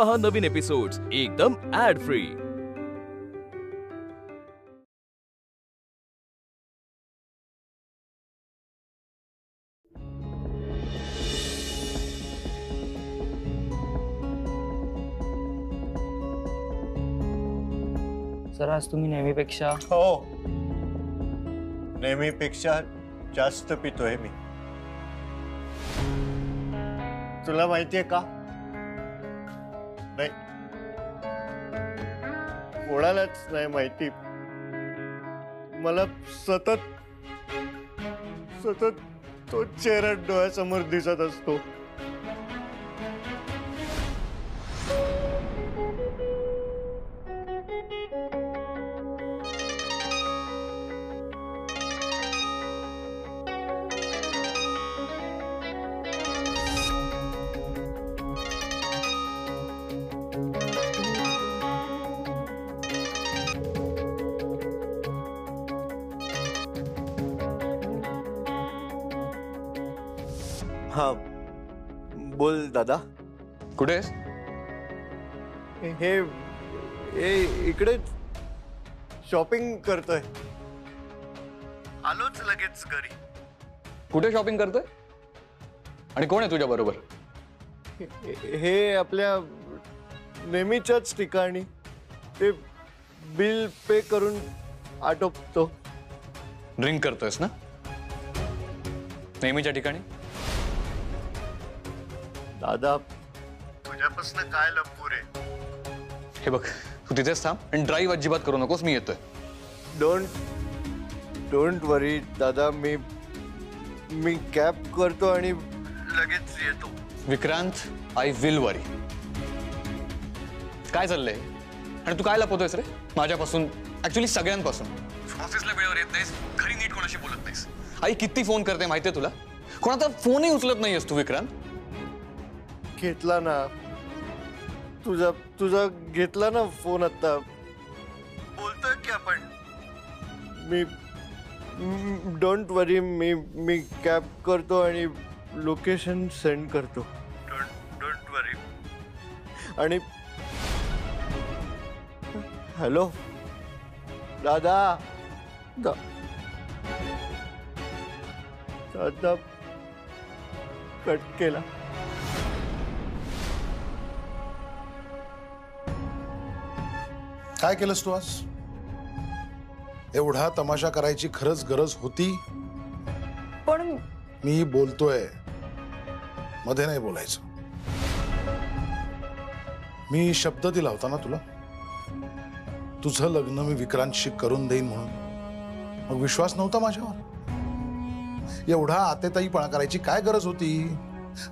पहा नवीन एपिसोड्स एकदम add free. Sir आज तुम्ही नेहमीपेक्षा हो नेहमीपेक्षा जास्त पितोय मी। तुला माहितीये का? नाही कोणालाच नाही माहिती। मला सतत सतत तो चेहरा डोळ्यासमोर दिसत असतो। हाँ बोल दादा। कुठे आहेस? हे इकडे शॉपिंग करतोय। आलोच लगेच घरी। कुठे शॉपिंग करतोय आणि कोण आहे तुझ्या बरोबर? हे आपल्या नेहमीच्याच ठिकाणी ते बिल पे करून आटोपतो। ड्रिंक करतोयस ना? नेहमीच्या ठिकाणी? दादा तुझ्यापासून काय लपू रे? हे बघ तू तिथेच थांब आणि ड्राईव्ह अजिबात करू नकोस, मी येतोय। डोंट वरी दादा, मी कॅब करतो आणि लगेच येतो। विक्रांत, आय विल वरी। काय चाललंय आणि तू काय लपवतोयस रे माझ्यापासून? ऍक्च्युली सगळ्यांपासून। ऑफिसला वेळेवर येत नाहीस, घरी नीट कोणाशी बोलत नाहीस। आई किती फोन करते माहितीये तुला? कोणाचा फोनही उचलत नाहीयेस तू विक्रांत। घेतला ना तुझा घेतला ना फोन आता। बोलतोय की आपण। Me don't worry, me cab करतो आणि लोकेशन सेंड करतो। डोंट वरी। आणि हॅलो दादा दादा कट केला। काय केलंस तू आज? एवढा तमाशा करायची खरंच गरज होती? पण मी बोलतोय, मध्ये नाही बोलायचं। मी शब्द दिला होता ना तुला, तुझं लग्न मी विक्रांतशी करून देईन म्हणून। मग विश्वास नव्हता माझ्यावर? एवढा आतेताईपणा करायची काय गरज होती?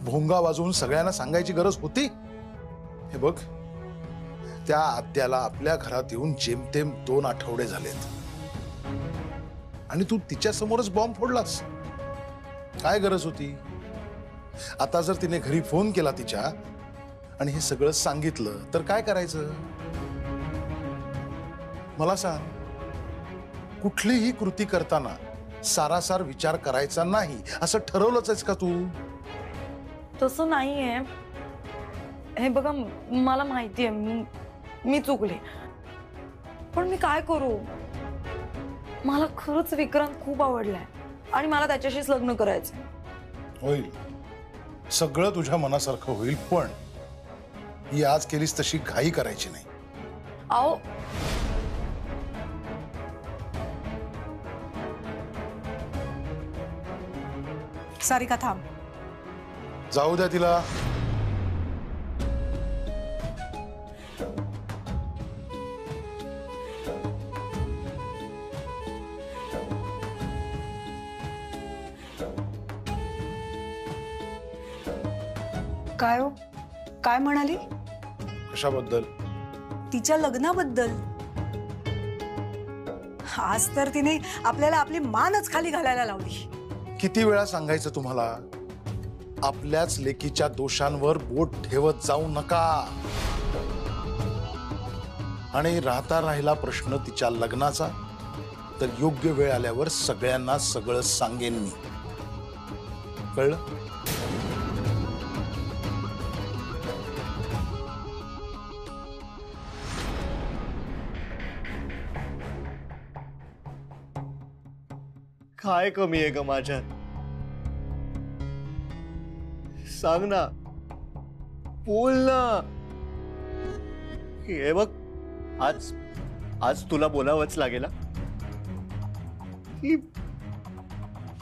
भोंगा वाजवून सगळ्यांना सांगायची गरज होती? हे बघ, त्या आत्याला आपल्या घरात येऊन जेमतेम 2 आठवडे झालेत आणि तू तिच्या समोरच बॉम्ब फोडलास। काय गरज होती? आता जर तिने घरी फोन केला तिच्या आणि हे सगळं सांगितलं तर काय करायचं? मला सांग, कुठलीही कृती करताना सारासार विचार करायचा नाही असं ठरवलंच आहेस का तू? तसं नाहीये। हे बघा, मला माहितीये मी चुकले, पण मी काय करू? मला खरंच विक्रांत खूप आवडलाय आणि मला त्याच्याशीच लग्न करायचंय। होईल, सगळं तुझ्या मनासारखं होईल, पण ही आज केलीस तशी घाई करायची नाही। आओ सारिका थांब। जाऊ द्या तिला। काय हो, काय म्हणाली? कशाबद्दल? तिच्या लग्नाबद्दल। आज तर तिने आपल्याला आपली मानच खाली घालायला लावली। किती वेळा सांगायचं तुम्हाला, आपल्याच लेकीच्या दोषांवर बोट ठेवत जाऊ नका। आणि राहता राहिला प्रश्न तिच्या लग्नाचा, तर योग्य वेळ आल्यावर सगळ्यांना सगळं सांगेन मी। कळलं? काय कमी आहे का माझ्यात? सांग ना, बोल ना. हे बघ, आज आज तुला बोलावंच लागेल.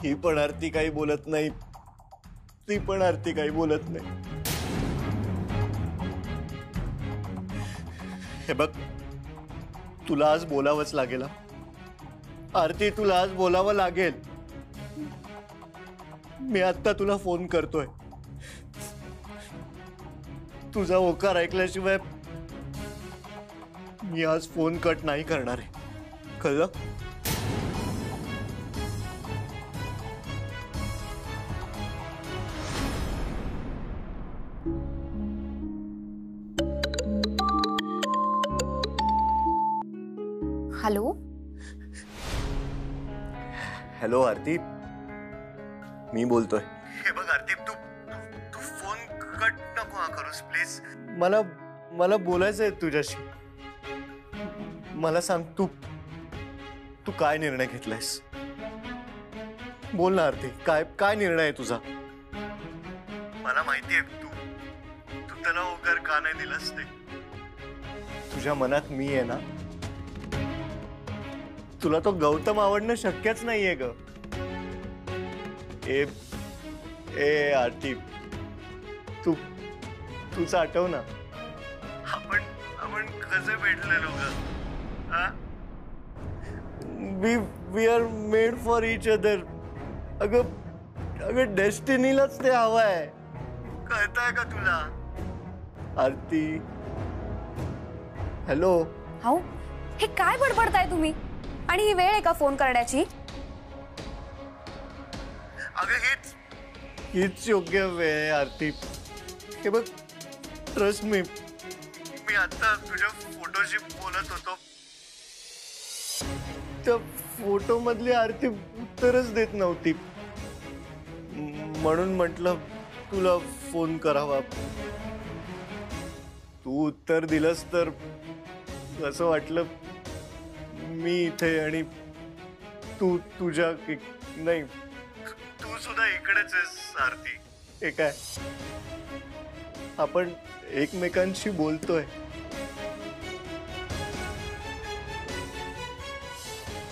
ही पण आरती काही बोलत नाही, ती पण आरती काही बोलत नाही. हे बघ, तुला आज बोलावंच लागेल. आरती, तुला आज बोलावं लागेल. मी आता तुला फोन करतोय. तुझा होकार ऐकल्याशिवाय मी आज फोन कट नाही करणार आहे, कळलं? हॅलो. हॅलो आरती, मी बोलतोय. हे बघ आरती, तू तू फोन कट नको करूस प्लीज. मला बोलायचंय तुझ्याशी. मला सांग, तू काय निर्णय घेतलायस? बोल ना आरती, काय निर्णय आहे तुझा? मला माहितीये तू त्याला होकार का नाही दिलास ते. तुझ्या मनात मी आहे ना. तुला तो गौतम आवडणं शक्यच नाहीये ग. ए आरती, तूच आठव ना, आपण कसे भेटलेलो ग? We are made for each other. अगं डेस्टिनीलाच ते हवंय. कळतंय का तुला आरती? हॅलो. हाऊ, हे काय बडबडताय तुम्ही? आणि ही वेळ आहे का फोन करण्याची? अगं हीच योग्य वेळ आहे आरती. हे बघ, ट्रस्ट मी आता तुझ्या फोटोशी बोलत होतो. त्या फोटो मधली आरती उत्तरच देत नव्हती. म्हणून म्हटलं तुला फोन करावा. तू उत्तर दिलंस तर असं वाटलं मी इथे आणि तू तुझ्या नाही, तू सुद्धा इकडेच आहेस आरती. हे काय, आपण एकमेकांशी बोलतोय.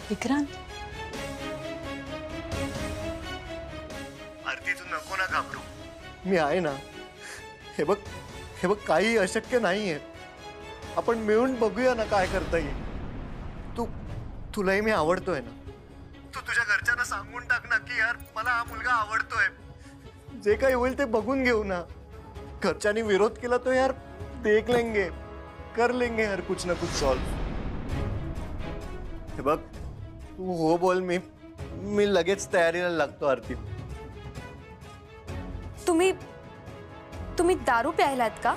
विक्रांत, आरती, तू नको ना घाबरू. मी आहे ना. हे बघ, काही अशक्य नाहीये. आपण मिळून बघूया ना काय करता येईल. तुलाही मी आवडतोय ना. तू तुझ्या घरच्यांना सांगून टाक ना की यार मला हा मुलगा आवडतोय. जे काही होईल ते बघून घेऊ ना. घरच्यांनी विरोध केला तो यार देख लेंगे, कर लेंगे यार कुछ ना कुछ सॉल्व. हे बघ, तू हो बोल, मी लगेच तयारीला लागतो आरती. तुम्ही दारू प्यायलात का?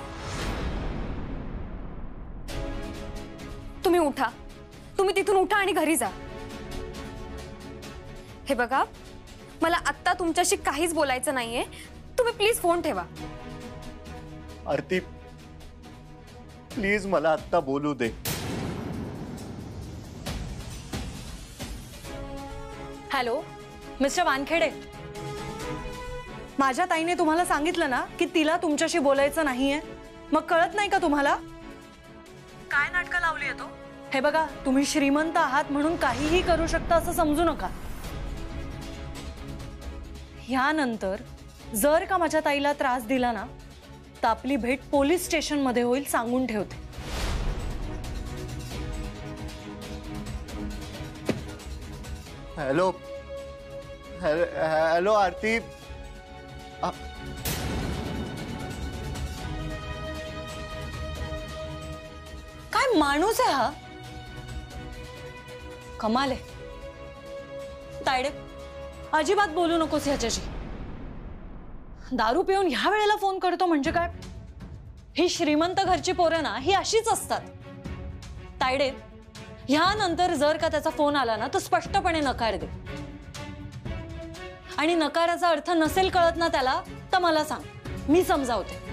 तुम्ही उठा, तुम्ही तिथून उठा आणि घरी जा. हे बघा, मला आत्ता तुमच्याशी काहीच बोलायचं नाहीये. तुम्ही प्लीज फोन ठेवा. आरती, प्लीज मला आत्ता बोलू दे. Hello mister Wankhede. माझ्या ताईने तुम्हाला सांगितलं ना की तिला तुमच्याशी बोलायचं नाहीये. मग कळत नाही का तुम्हाला? काय नाटकं लावली आहे तो? हे बघा, तुम्ही श्रीमंत आहात म्हणून काहीही करू शकता असं समजू नका. यानंतर जर का माझ्या ताईला त्रास दिला ना तर आपली भेट पोलीस स्टेशन मध्ये होईल, सांगून ठेवते. हॅलो हॅलो आरती. काय माणूस आहे हा? कमाल आहे. तायडे, अजिबात बोलू नकोस ह्याच्याशी. दारू पिऊन ह्या वेळेला फोन करतो म्हणजे काय? ही श्रीमंत घरची पोरं ना ही अशीच असतात. तायडे, ह्यानंतर जर का त्याचा फोन आला ना तर स्पष्टपणे नकार दे. आणि नकाराचा अर्थ नसेल कळत ना त्याला तर मला सांग, मी समजावते.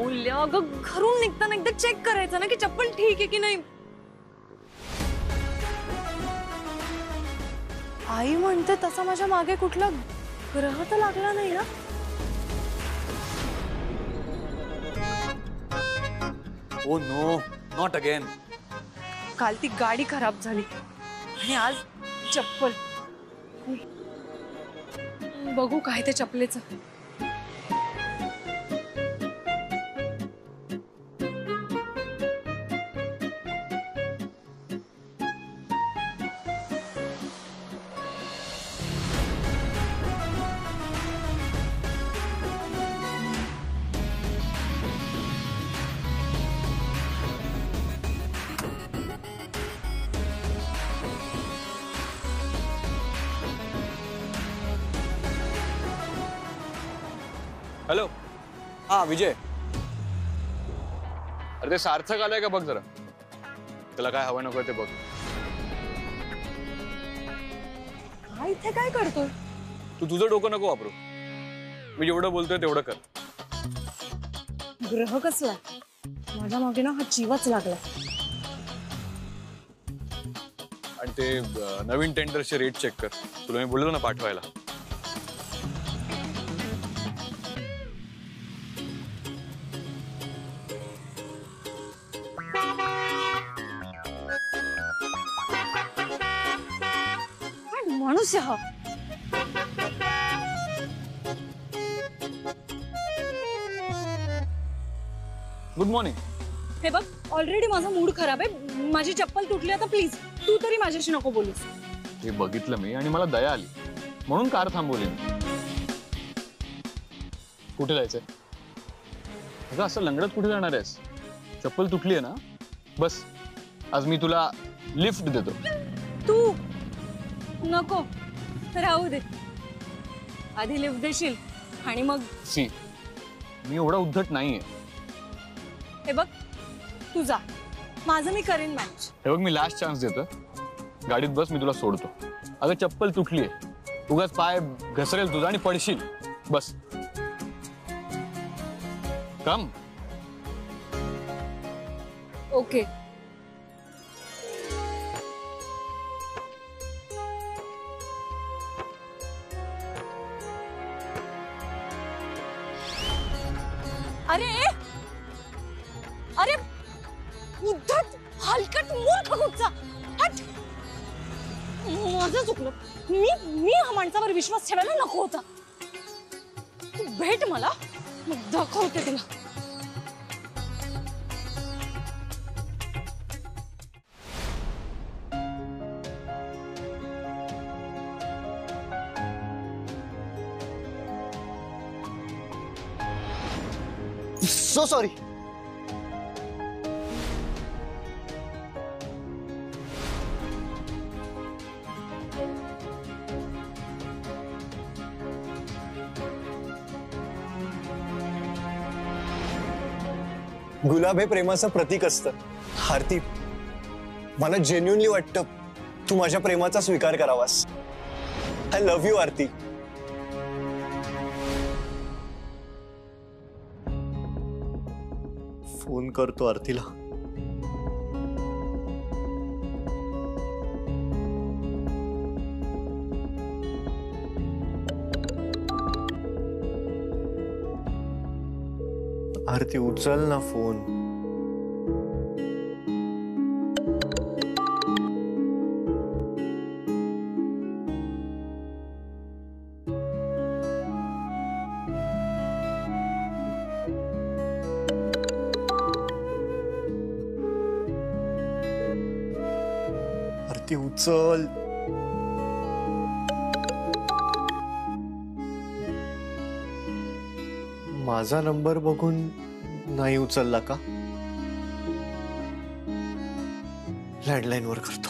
अमूल्य, अगं घरून निघताना एकदा चेक करायचं ना की चप्पल ठीक आहे की नाही. आई म्हणते तसा माझ्या मागे कुठला ग्रह तर लागला नाही ना. Oh no, not again. काल ती गाडी खराब झाली आणि आज चप्पल. बघू काय ते चपलेचं. हॅलो. हा विजय. अरे ते सार्थक आलंय का बघ जरा. त्याला काय हवं नको ते बघ. हा इथे काय करतोय. तू तुझं डोकं नको वापरू. मी जेवढं बोलतोय तेवढं कर. ग्रह कसला माझ्या मागे ना हा जीवच लागला. आणि ते नवीन टेंडरचे रेट चेक कर. तुला मी बोललो ना पाठवायला. माणूस हा. Good morning. हे बघ ऑलरेडी माझा मूड खराब आहे. माझी चप्पल तुटली. आता प्लीज तू तरी माझ्याशी नको बोलूस. हे बघितलं मी आणि मला दया आली म्हणून कार थांबवली. कुठे जायचंय. अगं असं लंगडत कुठे जाणार आहेस. चप्पल तुटली आहे ना. बस आज मी तुला लिफ्ट देतो. तू नको राहू दे. आधी लिफ्ट देशील आणि मग. सी मी एवढा उद्धट नाहीये. हे बघ तू जा. माझं मी करेन मॅनेज. हे बघ मी लास्ट चान्स देतो. गाडीत बस मी तुला सोडतो. अगं चप्पल तुटलीये. उगाच पाय घसरेल तुझा आणि पडशील. बस कम. ओके. अरे अरे उद्धट हलकट मूर्ख कुठचा. हट. माझं चुकलं. मी हा माणसावर विश्वास ठेवायला नको होता. तू भेट मला मग दाखवते तुला. So sorry. गुलाब हे प्रेमाचं प्रतीक असतं. आरती मला जेन्युइनली वाटतं तू माझ्या प्रेमाचा स्वीकार करावास. I love you Aarti. Phone करतो आरतीला. आरती उचल ना फोन. आरती उचल. माझा नंबर बघून नाही उचलला का. लँडलाईन वर करतो.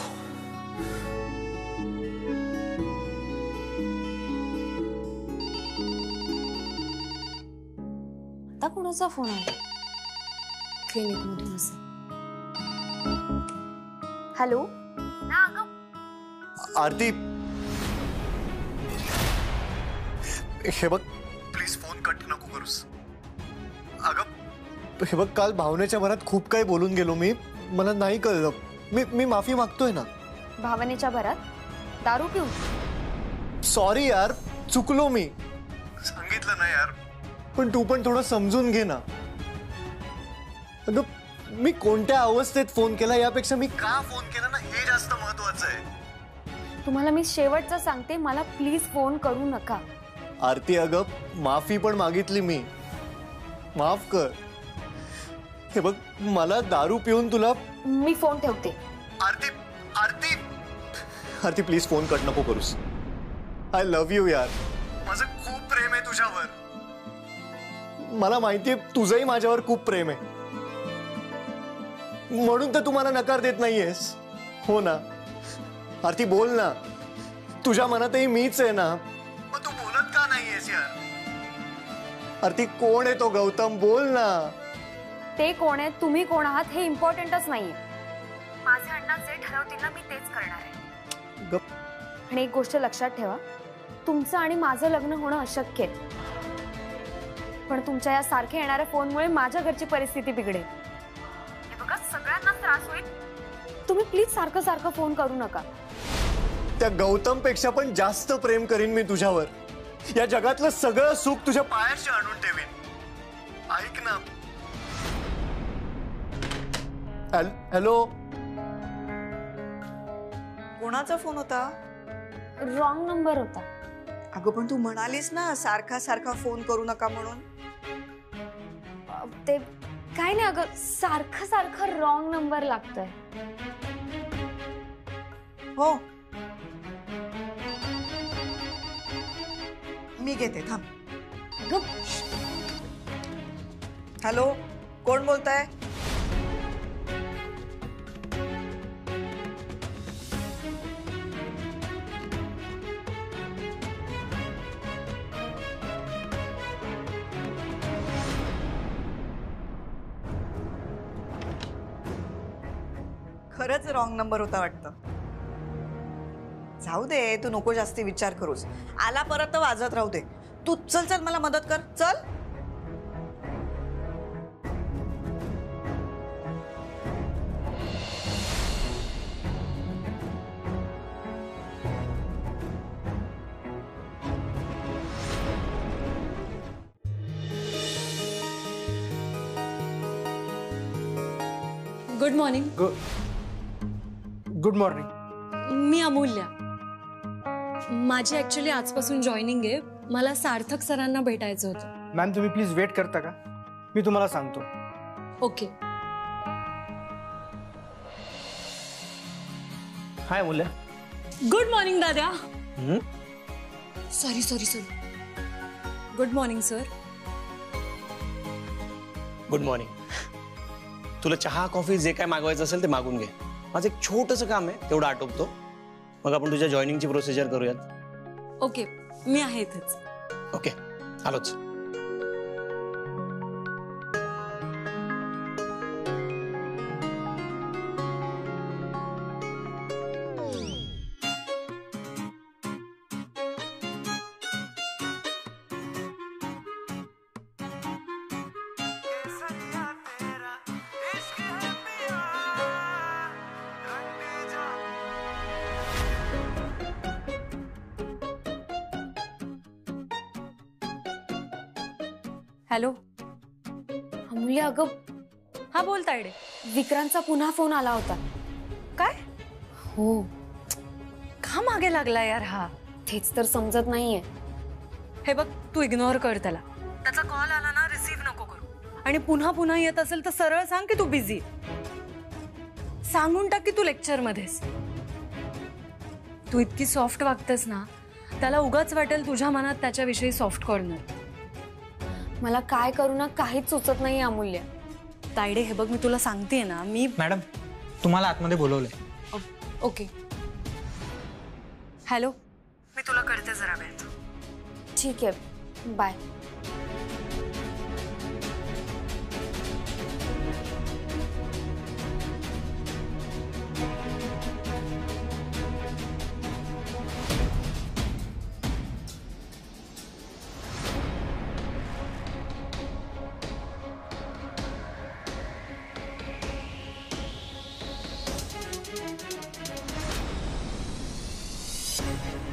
आता कोणाचा फोन आहे. क्लिनिक मध्ये असेल. हॅलो. आरती हे बघ प्लीज फोन कट नको करूस. अगं हे बघ, काल भावनेच्या भरात खूप काही बोलून गेलो मी. मला नाही कळलं. मी माफी मागतोय ना. भावनेच्या भरात दारू पिऊन? सॉरी यार, चुकलो मी. सांगितलं ना यार. पण तू पण थोडं समजून घे ना. अगं, मी कोणत्या अवस्थेत फोन केला यापेक्षा मी का फोन केला ना, हे जास्त महत्वाचं आहे. तुम्हाला मी शेवटचं सांगते, मला प्लीज फोन करू नका. आरती, अगं माफी पण मागितली मी. माफ कर. हे बघ, मला दारू पिऊन तुला. मी फोन ठेवते. आरती, आरती, आरती प्लीज फोन कट नको करूस. आय लव्ह यू यार. माझं खूप प्रेम आहे तुझ्यावर. मला माहितीये तुझंही माझ्यावर खूप प्रेम आहे. म्हणून तर तू मला नकार देत नाहीयेस. हो ना आरती, बोल ना. तुझ्या मनातही मीच आहे ना. मग तू बोलत का नाहीयेस यार? आरती, कोण आहे तो गौतम? बोल ना. ते कोण आहेत, तुम्ही कोण आहात हे इम्पॉर्टंटच नाहीये. माझे अण्णा जे ठरवतील ना, मी तेच करणार आहे. गप. आणि एक गोष्ट लक्षात ठेवा, तुमचं आणि माझं लग्न होणं अशक्य आहे. पण तुमच्या या सारख्या येणाऱ्या फोनमुळे माझ्या घरची परिस्थिती बिघडेल. हे बघा, सगळ्यांनाच त्रास होईल. तुम्ही प्लीज सारखं सारखं फोन करू नका. त्या गौतम पेक्षा पण जास्त प्रेम करीन मी तुझ्यावर. या जगातलं सगळं सुख तुझ्या पायाशी आणून ठेवीन. ऐक ना. हॅलो. कोणाचा फोन होता? रॉंग नंबर होता. अगं पण तू म्हणालीस ना सारखा सारखा फोन करू नका म्हणून. ते काय नाही अगं, सारखं सारखं रॉंग नंबर लागतोय. हो, मी घेते, थांब. अगं, हॅलो, कोण बोलताय? खरंच रॉंग नंबर होता वाटतं. जाऊ दे, तू नको जास्ती विचार करूस. आला परत तर वाजत राहू दे. तू चल चल, मला मदत कर, चल. Good morning. Good morning. मी अमूल्या. माझी ऍक्च्युली आजपासून जॉईनिंग आहे. मला सार्थक सरांना भेटायचं होतं. मॅम, तुम्ही प्लीज वेट करता का? मी तुम्हाला सांगतो. ओके. हाय अमूल्या. गुड मॉर्निंग दादा. Sorry sorry sorry. Good morning sir. Good morning. तुला चहा कॉफी जे काय मागवायचं असेल ते मागून घे. माझं एक छोटंसं काम आहे, तेवढं आटोपतो. मग आपण तुझ्या जॉईनिंगची प्रोसिजर करूयात. ओके, मी आहे इथेच. ओके, आलोच. हॅलो अमूल्या, अगं हा बोल तायडे. विक्रांतचा पुन्हा फोन आला होता. काय? हो. का मागे लागला यार हा? तेच तर समजत नाहीये. हे बघ, तू इग्नोर कर त्याला. त्याचा कॉल आला ना, रिसीव्ह नको करू. आणि पुन्हा पुन्हा येत असेल तर सरळ सांग की तू बिझी. सांगून टाक की तू लेक्चर मध्येस. तू इतकी सॉफ्ट वागतेस ना, त्याला उगाच वाटेल तुझ्या मनात त्याच्याविषयी सॉफ्ट कॉर्नर. मला काय करू ना काहीच सुचत नाही अमूल्य. तायडे, हे बघ, मी तुला सांगतेय ना, मी. मॅडम, तुम्हाला आतमध्ये बोलवलंय. ओके. हॅलो, मी तुला करते जरा वेळ. ठीक आहे, बाय. आहे